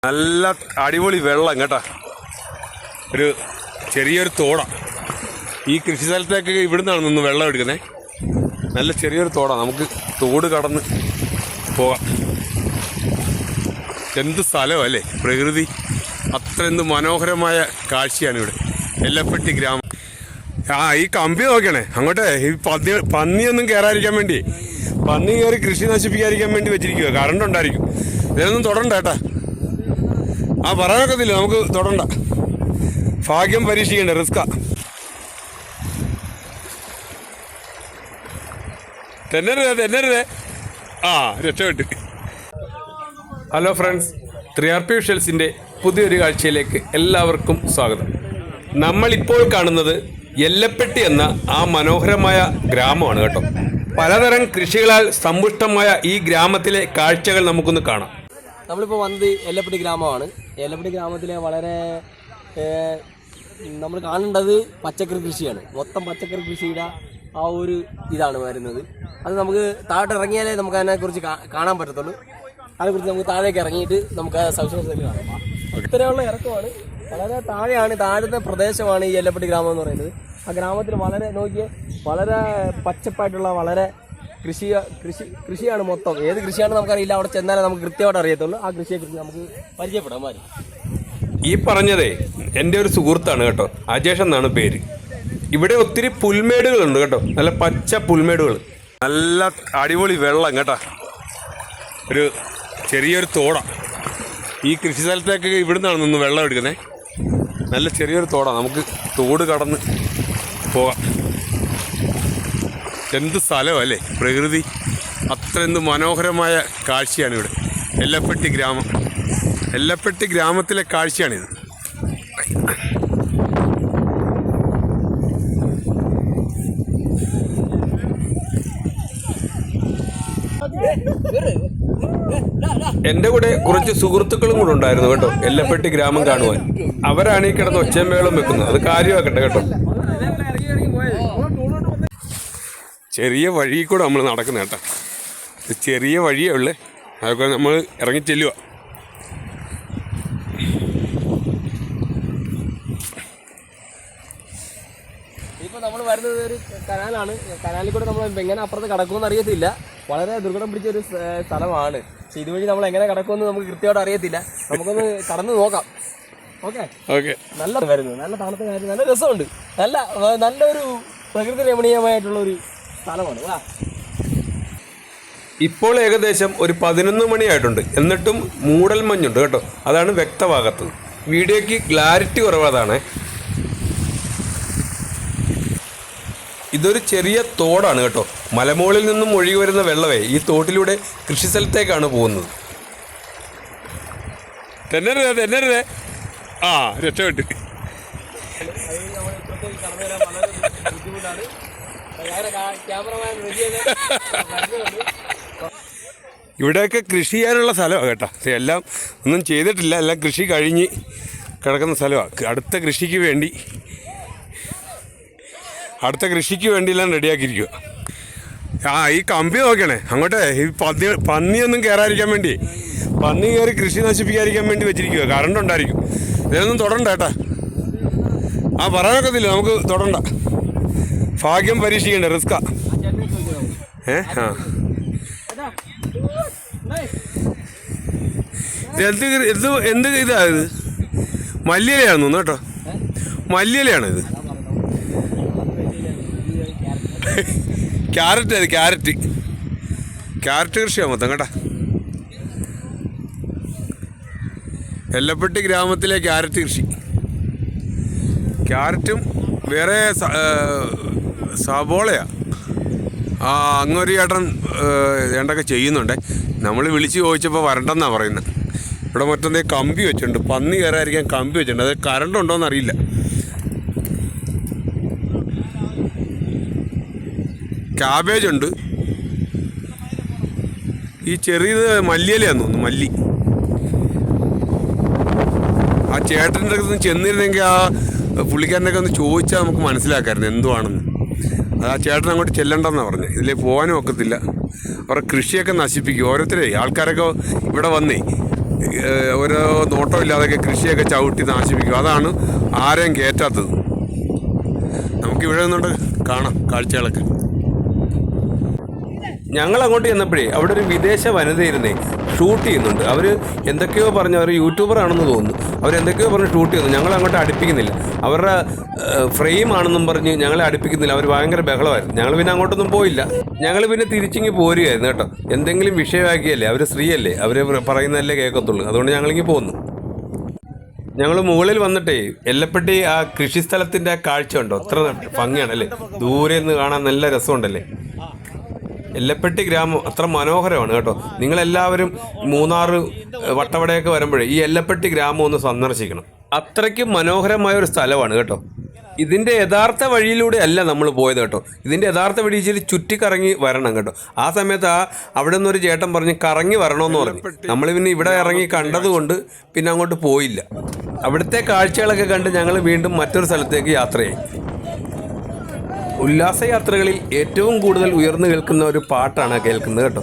നല്ല അടിപൊളി വെള്ളം കേട്ടാ. ഒരു ചെറിയൊരു തോട. ഈ കൃഷി സ്ഥലത്തേക്ക് ഇവിടുന്നാണ് നിന്ന് വെള്ളം എടുക്കുന്നത്. നല്ല ചെറിയൊരു തോടാ, നമുക്ക് തോട് കടന്ന് പോകാം. എന്ത് സ്ഥലമല്ലേ, പ്രകൃതി അത്ര എന്ത് മനോഹരമായ കാഴ്ചയാണ് ഇവിടെ എല്ലപ്പെട്ടി ഗ്രാമം. ഈ കമ്പി നോക്കണേ അങ്ങോട്ടേ. ഈ പന്നിയൊന്നും കയറാതിരിക്കാൻ വേണ്ടി, പന്നി കയറി കൃഷി നശിപ്പിക്കാതിരിക്കാൻ വേണ്ടി വെച്ചിരിക്കുക. കറണ്ട് ഉണ്ടായിരിക്കും. ഇതിനൊന്നും തൊടണ്ട കേട്ടാ. പറയാനൊക്കത്തില്ല, നമുക്ക് തൊടണ്ട. ഭാഗ്യം പരീക്ഷിക്കണ്ട, റിസ്കാ. തെന്നരുതേ. രക്ഷപ്പെട്ട്. ഹലോ ഫ്രണ്ട്സ്, 3RP വിഷ്വൽസിൻ്റെ പുതിയൊരു കാഴ്ചയിലേക്ക് എല്ലാവർക്കും സ്വാഗതം. നമ്മളിപ്പോൾ കാണുന്നത് എല്ലപ്പെട്ടി എന്ന ആ മനോഹരമായ ഗ്രാമമാണ് കേട്ടോ. പലതരം കൃഷികളാൽ സമ്പുഷ്ടമായ ഈ ഗ്രാമത്തിലെ കാഴ്ചകൾ നമുക്കൊന്ന് കാണാം. നമ്മളിപ്പോൾ വന്നത് എല്ലപ്പെട്ടി ഗ്രാമമാണ്. എല്ലപ്പെട്ടി ഗ്രാമത്തിലെ വളരെ നമ്മൾ കാണേണ്ടത് പച്ചക്കറി കൃഷിയാണ്. മൊത്തം പച്ചക്കറി കൃഷിയുടെ ആ ഒരു ഇതാണ് വരുന്നത്. അത് നമുക്ക് താഴോട്ട് ഇറങ്ങിയാലേ നമുക്ക് അതിനെക്കുറിച്ച് കാണാൻ പറ്റത്തുള്ളൂ. അതിനെക്കുറിച്ച് നമുക്ക് താഴേക്ക് ഇറങ്ങിയിട്ട് നമുക്ക് ആ സവിശേഷതകൾ കാണാം. ഇത്തരമുള്ള ഇറക്കമാണ്, വളരെ താഴെയാണ്, താഴത്തെ പ്രദേശമാണ് ഈ എല്ലപ്പെട്ടി ഗ്രാമം എന്ന് പറയുന്നത്. ആ ഗ്രാമത്തിൽ വളരെ പച്ചപ്പായിട്ടുള്ള വളരെ കൃഷിയാണ് മൊത്തം. ഏത് കൃഷിയാണെന്ന് നമുക്കറിയില്ല, അവിടെ ചെന്നാലേ നമുക്ക് കൃത്യമായിട്ട് അറിയത്തുള്ളൂ. ആ കൃഷിയെക്കുറിച്ച് നമുക്ക് പരിചയപ്പെടാം. മാറി ഈ പറഞ്ഞതേ എൻ്റെ ഒരു സുഹൃത്താണ് കേട്ടോ, അജേഷ് എന്നാണ് പേര്. ഇവിടെ ഒത്തിരി പുൽമേടുകളുണ്ട് കേട്ടോ, നല്ല പച്ച പുൽമേടുകൾ, നല്ല അടിപൊളി വെള്ളം കേട്ടോ. ഒരു ചെറിയൊരു തോട. ഈ കൃഷി സ്ഥലത്തേക്ക് ഇവിടുന്നാണ് നിന്ന് വെള്ളം എടുക്കുന്നത്. നല്ല ചെറിയൊരു തോടാ, നമുക്ക് തോട് കടന്ന് പോകാം. എന്ത് സ്ഥലമല്ലേ, പ്രകൃതി അത്ര എന്ത് മനോഹരമായ കാഴ്ചയാണ് ഇവിടെ എല്ലപ്പെട്ടി ഗ്രാമം. എല്ലപ്പെട്ടി ഗ്രാമത്തിലെ കാഴ്ചയാണിത്. എൻ്റെ കൂടെ കുറച്ച് സുഹൃത്തുക്കളും കൂടെ ഉണ്ടായിരുന്നു കേട്ടോ, എല്ലപ്പെട്ടി ഗ്രാമം കാണുവാൻ. അവരാണ് ഈ കിടന്ന് ഒച്ചമേളം വെക്കുന്നത്. അത് കാര്യമാക്കട്ടെ കേട്ടോ. ചെറിയ വഴി കൂടെ നമ്മൾ നടക്കുന്നത് കേട്ടോ. ചെറിയ വഴിയേ ഉള്ളേ, അതൊക്കെ നമ്മൾ ഇറങ്ങി ചെല്ലുക. ഇപ്പോൾ നമ്മൾ വരുന്നത് ഒരു കനാലാണ്. കനാലിൽ കൂടെ നമ്മൾ എങ്ങനെ അപ്പുറത്ത് കടക്കുമെന്ന് അറിയത്തില്ല. വളരെ ദുർഘടം പിടിച്ചൊരു സ്ഥലമാണ്. പക്ഷെ ഇതുവഴി നമ്മൾ എങ്ങനെ കടക്കുമെന്ന് നമുക്ക് കൃത്യമായിട്ട് അറിയത്തില്ല. നമുക്കൊന്ന് കടന്നു നോക്കാം. ഓക്കെ. നല്ല വരുന്നത്, നല്ല തണുത്ത കാര്യം, നല്ല രസമുണ്ട്. നല്ലൊരു പ്രകൃതി രമണീയമായിട്ടുള്ളൊരു സ്ഥലമാണ്. ഇപ്പോൾ ഏകദേശം ഒരു 11 മണിയായിട്ടുണ്ട്. എന്നിട്ടും മൂടൽ മഞ്ഞുണ്ട് കേട്ടോ, അതാണ് വ്യക്തമാകാത്തത്. വീഡിയോയ്ക്ക് ക്ലാരിറ്റി കുറവാണ്. ഇതൊരു ചെറിയ തോടാണ് കേട്ടോ. മലമുകളിൽ നിന്നും ഒഴുകി വരുന്ന വെള്ളമേ ഈ തോട്ടിലൂടെ കൃഷി സ്ഥലത്തേക്കാണ് പോകുന്നത്. തെന്നരുതേ. രക്ഷപ്പെട്ട്. ഇവിടെയൊക്കെ കൃഷി ചെയ്യാനുള്ള സ്ഥലമാണ് കേട്ടോ. എല്ലാം ഒന്നും ചെയ്തിട്ടില്ല, എല്ലാം കൃഷി കഴിഞ്ഞ് കിടക്കുന്ന സ്ഥലമാണ്. അടുത്ത കൃഷിക്ക് വേണ്ടിയെല്ലാം റെഡിയാക്കിയിരിക്കുക. ഈ കമ്പി നോക്കണേ അങ്ങോട്ടേ. ഈ പന്നിയൊന്നും കയറാതിരിക്കാൻ വേണ്ടി, പന്നി കയറി കൃഷി നശിപ്പിക്കാതിരിക്കാൻ വേണ്ടി വെച്ചിരിക്കുക. കറണ്ട് ഉണ്ടായിരിക്കും. ഇതിനൊന്നും തൊടണ്ട കേട്ടാ. പറയാനൊക്കത്തില്ല, നമുക്ക് തൊടണ്ട. ഭാഗ്യം പരീക്ഷിക്കണ്ട, റിസ്കാ. എന്ത് ഇതാ ഇത്? മല്ലിയിലയാണെന്ന് തോന്നുന്നു കേട്ടോ. മല്ലിയിലയാണിത്. ക്യാരറ്റ് കൃഷിയാണ് മൊത്തം കേട്ടാ. എല്ലപ്പെട്ടി ഗ്രാമത്തിലെ ക്യാരറ്റ് കൃഷി. ക്യാരറ്റും വേറെ സബോളയാ. അങ്ങൊരു ചേട്ടൻ ഏണ്ടൊക്കെ ചെയ്യുന്നുണ്ട്. നമ്മൾ വിളിച്ച് ചോദിച്ചപ്പോൾ വരണ്ടെന്നാണ് പറയുന്നത്. ഇവിടെ മറ്റൊന്നേ കമ്പി വെച്ചിട്ടുണ്ട്, പന്നി കയറാതിരിക്കാൻ കമ്പി വെച്ചിട്ടുണ്ട്. അത് കറണ്ട് ഉണ്ടോയെന്ന് അറിയില്ല. ക്യാബേജ് ഉണ്ട്. ഈ ചെറിയത് മല്ലിയിലയാന്ന് തോന്നുന്നു, മല്ലി. ആ ചേട്ടൻ്റെ അടുത്ത് ചെന്നിരുന്നെങ്കിൽ ആ പുള്ളിക്കാരനൊക്കെ ഒന്ന് ചോദിച്ചാൽ നമുക്ക് മനസ്സിലാക്കാമായിരുന്നു എന്തുവാണെന്ന്. അത് ആ ചേട്ടൻ അങ്ങോട്ട് ചെല്ലണ്ടെന്നാണ് പറഞ്ഞത്. ഇതിലേ പോകാനും ഒക്കത്തില്ല. അവരുടെ കൃഷിയൊക്കെ നശിപ്പിക്കും. ഓരോരുത്തരെ ആൾക്കാരൊക്കെ ഇവിടെ വന്നേ ഓരോ നോട്ടമില്ലാതൊക്കെ കൃഷിയൊക്കെ ചവിട്ടി നാശിപ്പിക്കും. അതാണ് ആരെയും കയറ്റാത്തത്. നമുക്കിവിടെ നിന്നുകൊണ്ട് കാണാം കാഴ്ചകളൊക്കെ. ഞങ്ങൾ അങ്ങോട്ട് ചെന്നപ്പോഴേ അവിടെ ഒരു വിദേശ വനിതയിരുന്നേ ഷൂട്ട് ചെയ്യുന്നുണ്ട്. അവർ എന്തൊക്കെയോ പറഞ്ഞു, അവർ യൂട്യൂബർ ആണെന്ന് തോന്നുന്നു. അവരെന്തൊക്കെയോ പറഞ്ഞ് ഷൂട്ട് ചെയ്യുന്നു. ഞങ്ങൾ അങ്ങോട്ട് അടുപ്പിക്കുന്നില്ല, അവരുടെ ഫ്രെയിം ആണെന്നും പറഞ്ഞ് ഞങ്ങളെ അടുപ്പിക്കുന്നില്ല. അവർ ഭയങ്കര ബഹളമായിരുന്നു. ഞങ്ങൾ പിന്നെ അങ്ങോട്ടൊന്നും പോയില്ല. ഞങ്ങൾ പിന്നെ തിരിച്ചിങ്ങി പോരുകയായിരുന്നു കേട്ടോ. എന്തെങ്കിലും വിഷയമാക്കിയല്ലേ, അവർ സ്ത്രീയല്ലേ, അവർ പറയുന്നതല്ലേ കേൾക്കത്തുള്ളൂ. അതുകൊണ്ട് ഞങ്ങളിങ്ങി പോന്നു. ഞങ്ങൾ മുകളിൽ വന്നിട്ടേ എല്ലപ്പെട്ടി ആ കൃഷിസ്ഥലത്തിൻ്റെ ആ കാഴ്ച ഉണ്ടോ, അത്ര ഭംഗിയാണല്ലേ, ദൂരെ നിന്ന് കാണാൻ നല്ല രസമുണ്ടല്ലേ. എല്ലപ്പെട്ടി ഗ്രാമം അത്ര മനോഹരമാണ് കേട്ടോ. നിങ്ങളെല്ലാവരും മൂന്നാർ വട്ടവടയൊക്കെ വരുമ്പോഴേ ഈ എല്ലപ്പെട്ടി ഗ്രാമം ഒന്ന് സന്ദർശിക്കണം. അത്രയ്ക്കും മനോഹരമായ ഒരു സ്ഥലമാണ് കേട്ടോ. ഇതിൻ്റെ യഥാർത്ഥ വഴിയിലൂടെ അല്ല നമ്മൾ പോയത് കേട്ടോ. ഇതിൻ്റെ യഥാർത്ഥ വഴി ഇച്ചിരി ചുറ്റിക്കറങ്ങി വരണം കേട്ടോ. ആ സമയത്ത് അവിടെ നിന്നൊരു ചേട്ടൻ പറഞ്ഞ് കറങ്ങി വരണമെന്ന് പറഞ്ഞു. നമ്മൾ പിന്നെ ഇവിടെ ഇറങ്ങി കണ്ടതുകൊണ്ട് പിന്നെ അങ്ങോട്ട് പോയില്ല. അവിടുത്തെ കാഴ്ചകളൊക്കെ കണ്ട് ഞങ്ങൾ വീണ്ടും മറ്റൊരു സ്ഥലത്തേക്ക് യാത്രയായി. ഉല്ലാസയാത്രകളിൽ ഏറ്റവും കൂടുതൽ ഉയർന്നു കേൾക്കുന്ന ഒരു പാട്ടാണ് കേൾക്കുന്നത് കേട്ടോ.